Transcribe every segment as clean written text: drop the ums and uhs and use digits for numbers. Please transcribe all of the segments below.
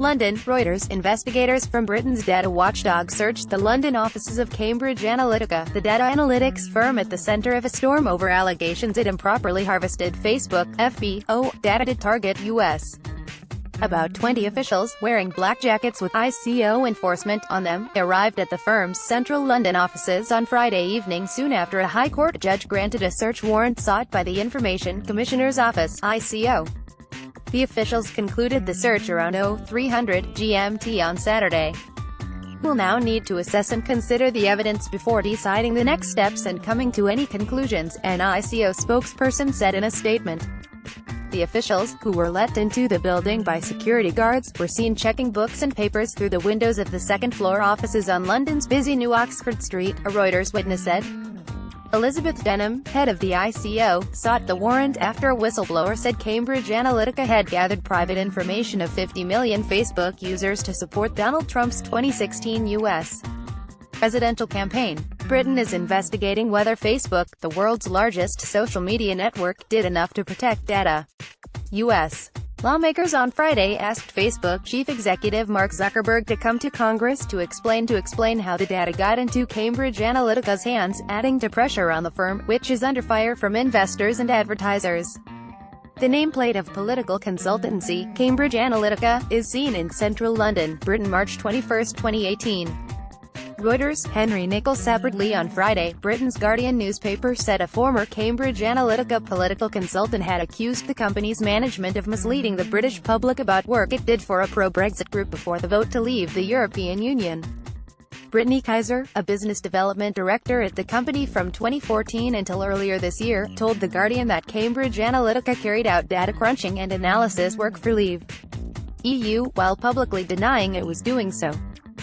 London, Reuters. Investigators from Britain's data watchdog searched the London offices of Cambridge Analytica, the data analytics firm at the centre of a storm over allegations it improperly harvested Facebook, FBO, data to target U.S. About 20 officials, wearing black jackets with ICO enforcement on them, arrived at the firm's central London offices on Friday evening soon after a High Court judge granted a search warrant sought by the Information Commissioner's Office, ICO. The officials concluded the search around 0300 GMT on Saturday. We'll now need to assess and consider the evidence before deciding the next steps and coming to any conclusions, an ICO spokesperson said in a statement. The officials, who were let into the building by security guards, were seen checking books and papers through the windows of the second-floor offices on London's busy New Oxford Street, a Reuters witness said. Elizabeth Denham, head of the ICO, sought the warrant after a whistleblower said Cambridge Analytica had gathered private information of 50 million Facebook users to support Donald Trump's 2016 U.S. presidential campaign. Britain is investigating whether Facebook, the world's largest social media network, did enough to protect data. U.S. lawmakers on Friday asked Facebook chief executive Mark Zuckerberg to come to Congress to explain how the data got into Cambridge Analytica's hands, adding to pressure on the firm, which is under fire from investors and advertisers. The nameplate of political consultancy, Cambridge Analytica, is seen in central London, Britain, March 21, 2018. Reuters. Henry Nichols separately on Friday, Britain's Guardian newspaper said a former Cambridge Analytica political consultant had accused the company's management of misleading the British public about work it did for a pro-Brexit group before the vote to leave the European Union. Brittany Kaiser, a business development director at the company from 2014 until earlier this year, told The Guardian that Cambridge Analytica carried out data crunching and analysis work for Leave EU, while publicly denying it was doing so.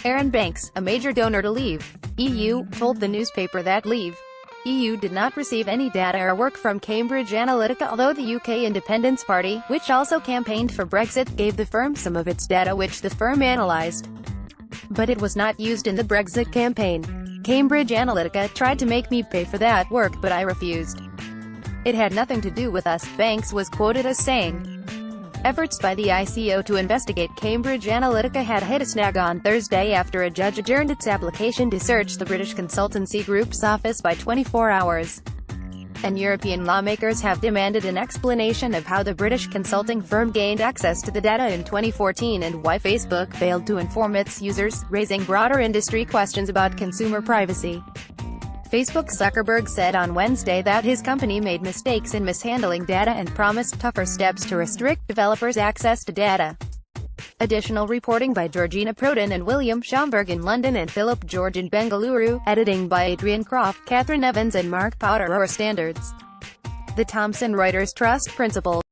Aaron Banks, a major donor to Leave EU, told the newspaper that Leave EU did not receive any data or work from Cambridge Analytica, although the UK Independence Party, which also campaigned for Brexit, gave the firm some of its data which the firm analysed. But it was not used in the Brexit campaign. Cambridge Analytica tried to make me pay for that work, but I refused. It had nothing to do with us, Banks was quoted as saying. Efforts by the ICO to investigate Cambridge Analytica had hit a snag on Thursday after a judge adjourned its application to search the British consultancy group's office by 24 hours. And European lawmakers have demanded an explanation of how the British consulting firm gained access to the data in 2014 and why Facebook failed to inform its users, raising broader industry questions about consumer privacy. Facebook's Zuckerberg said on Wednesday that his company made mistakes in mishandling data and promised tougher steps to restrict developers' access to data. Additional reporting by Georgina Prodan and William Schomburg in London and Philip George in Bengaluru, editing by Adrian Croft, Catherine Evans and Mark Powder. Standards. The Thomson Reuters Trust Principal